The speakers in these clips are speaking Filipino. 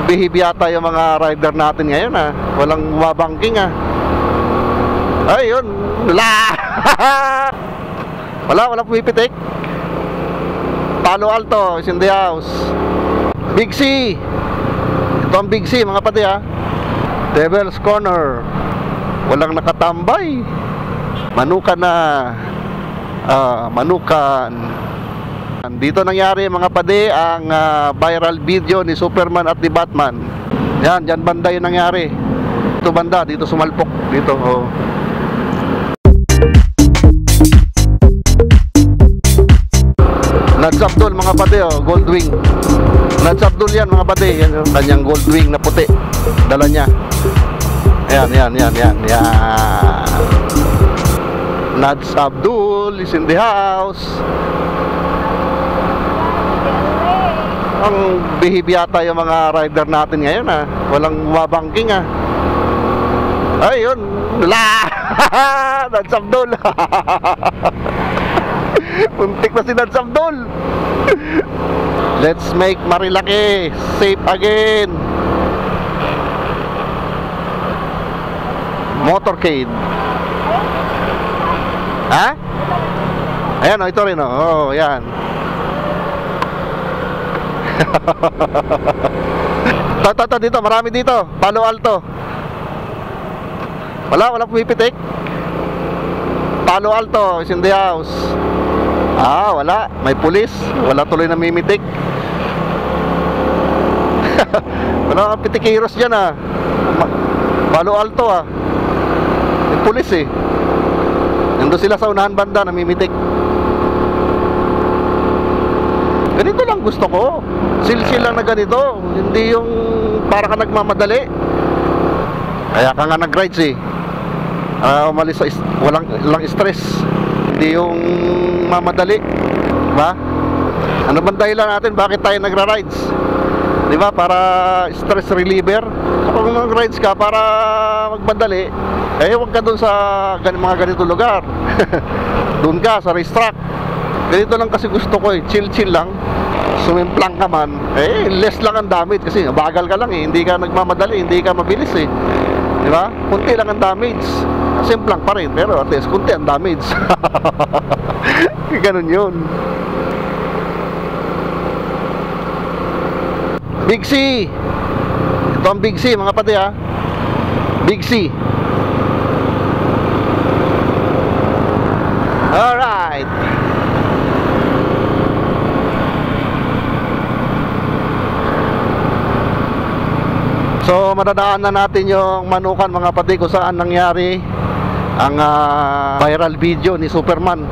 bihib yata yung mga rider natin ngayon walang bumabangking ayun, wala pumipitik. Palo Alto is in the house. Big C, ito ang Big C mga pati Devil's Corner, walang nakatambay. Manukan na Manukan. Dito nangyari mga padi ang viral video ni Superman at ni Batman. Yan, dyan banda yung nangyari. Ito banda, dito sumalpok. Dito, Nads Abdul mga padi, Goldwing. Nads Abdul yan mga padi. Yan, kanyang Goldwing na puti. Dala niya. Yan. Nads Abdul is in the house. Ang bihib yata yung mga rider natin ngayon walang bumabangking ayun, Nads Abdul. Puntik na si Nads Abdul. Let's make Marilaki safe again. Motorcade. Ayan ito rin yan. Ito dito, marami dito. Palo Alto. Wala pumipitik. Palo Alto is in the house. Wala, may pulis. Wala tuloy na mimitik. Wala kang pitikiros dyan Palo Alto may pulis nandun sila sa unahan banda, namimitik. Ganito lang gusto ko. Silsil lang na ganito. Hindi yung para ka nagmamadali. Kaya ka nga nag-rides umalis sa walang stress. Hindi yung mamadali, diba? Ano bang dahilan natin bakit tayo nagra-rides? Diba? Para stress reliever. Kapag nag-rides ka para magmadali, huwag ka dun sa mga ganito lugar. Dun ka sa racetrack. Ganito lang kasi gusto ko chill lang. Sumimplang ka man, less lang ang damage kasi bagal ka lang hindi ka nagmamadali, hindi ka mabilis di ba? Kunti lang ang damage. Simplang pa rin, pero at least kunti ang damage. Ganun yun. Big C, ito ang Big C mga pati Big C. Alright. So madadaan na natin yung Manukan mga pati kung saan nangyari ang viral video ni Superman.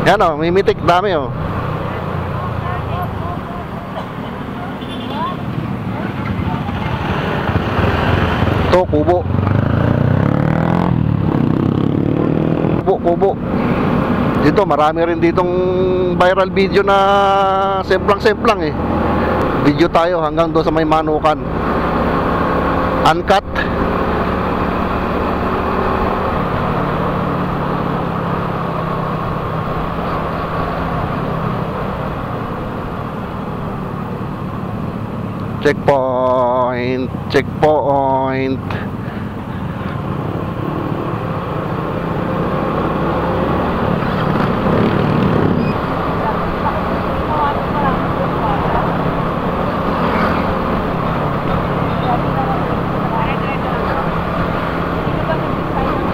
Yan mimitik dami Ito kubo. Dito marami rin ditong viral video na semplang video tayo hanggang doon sa may Manukan. Uncut. Checkpoint.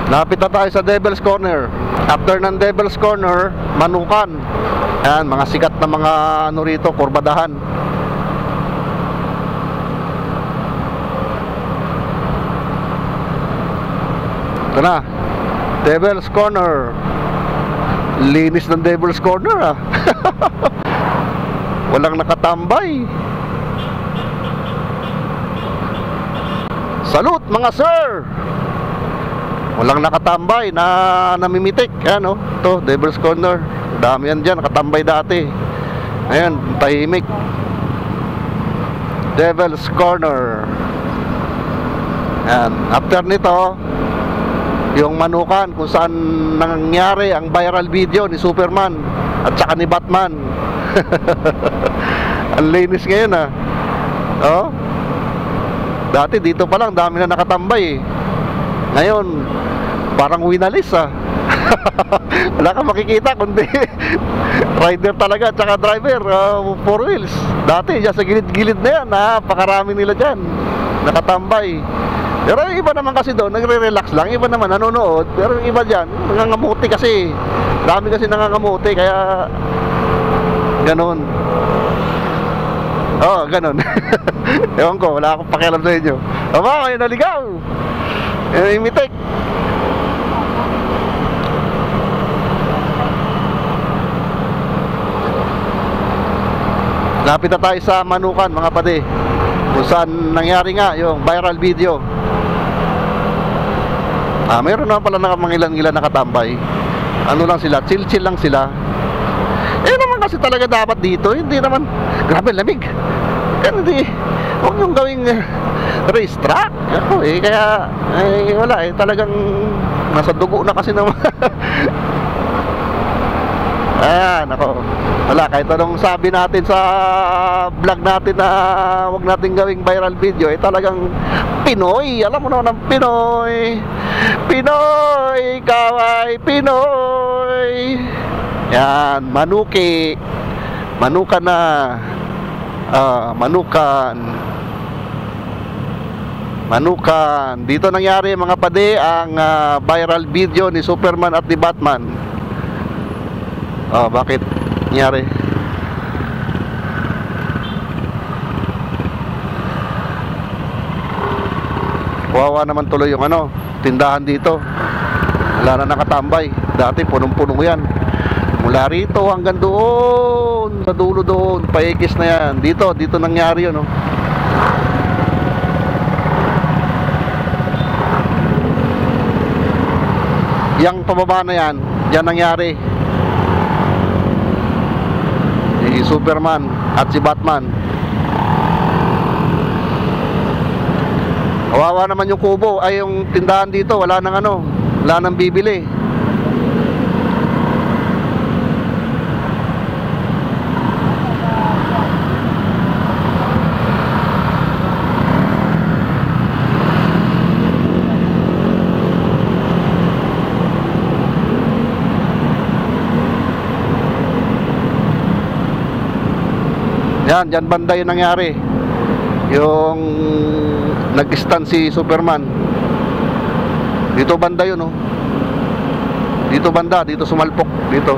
Lapit na tayo sa Devil's Corner. After ng Devil's Corner, Manukan. Ayan, mga sikat na mga rito, kurbadahan. Ito na, Devil's Corner. Linis ng Devil's Corner Walang nakatambay. Salute mga sir. Walang nakatambay na namimitik. Ayan ito, Devil's Corner. Dami yan dyan, nakatambay dati. Ayan, tahimik. Devil's Corner. Ayan, after nito Yung Manukan, kung saan nangyari ang viral video ni Superman at saka ni Batman. Ang linis ngayon ah. Oh. Dati dito pa lang dami na nakatambay eh. Ngayon parang winalis ah. Wala kang makikita kundi rider talaga at saka driver, four wheels. Dati dyan sa gilid-gilid na yan, napakarami nila dyan nakatambay. Pero yung iba naman kasi doon nagre-relax lang, iba naman nanonood. Pero yung iba dyan nangangamuti kasi. Dami kasi nangangamuti kaya ganon. Oo, ganon. Ewan ko, wala akong pakialam sa inyo. Aba, kayo naligaw. Imitek. Lapit na tayo sa Manukan mga pade, kung saan nangyari nga yung viral video. Mayroon naman pala mga ilan-ilan nakatambay. Ano lang sila, chill-chill lang sila. Naman kasi talaga dapat dito, hindi naman, grabe lamig. Kaya hindi, huwag yung gawing racetrack. Ako kaya, wala talagang nasa dugo na kasi naman. Ayan, ako. Wala, kahit anong sabi natin sa vlog natin na huwag natin gawing viral video, talagang Pinoy. Alam mo naman ang Pinoy. Pinoy, kaway, Pinoy. Yan, Manuki. Manukan na. Manukan. Manukan. Dito nangyari mga pade ang viral video ni Superman at ni Batman. Bakit nangyari? Kawawa naman tuloy yung tindahan dito. Wala na nakatambay. Dati punong-puno yan. Mula rito hanggang doon, sa dulo doon, paikis na yan. Dito nangyari yun, Yang pababa na yan, dyan nangyari. Si Superman at si Batman. Kawawa naman yung kubo, ay yung tindahan dito, wala nang bibili. Yan, dyan banda yung nangyari. Yung nag-stand si Superman. Dito banda yun, Dito banda, dito sumalpok. Dito,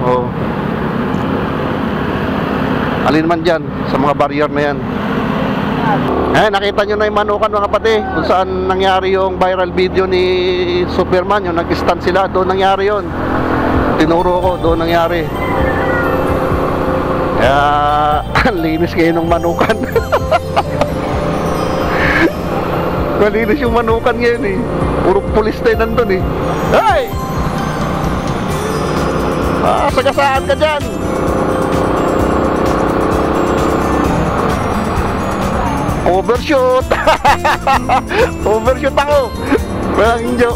alin man dyan, sa mga barrier na yan. Nakita nyo na yung Manukan mga pati, kung saan nangyari yung viral video ni Superman. Yung nag-stand sila, doon nangyari yun. Tinuro ko, doon nangyari. Kaya ang linis ngayon ng Manukan. Malinis yung Manukan ngayon Puro pulis na nandun Hey! Sagasaan ka dyan. Overshoot. Overshoot ako. Walang inyo.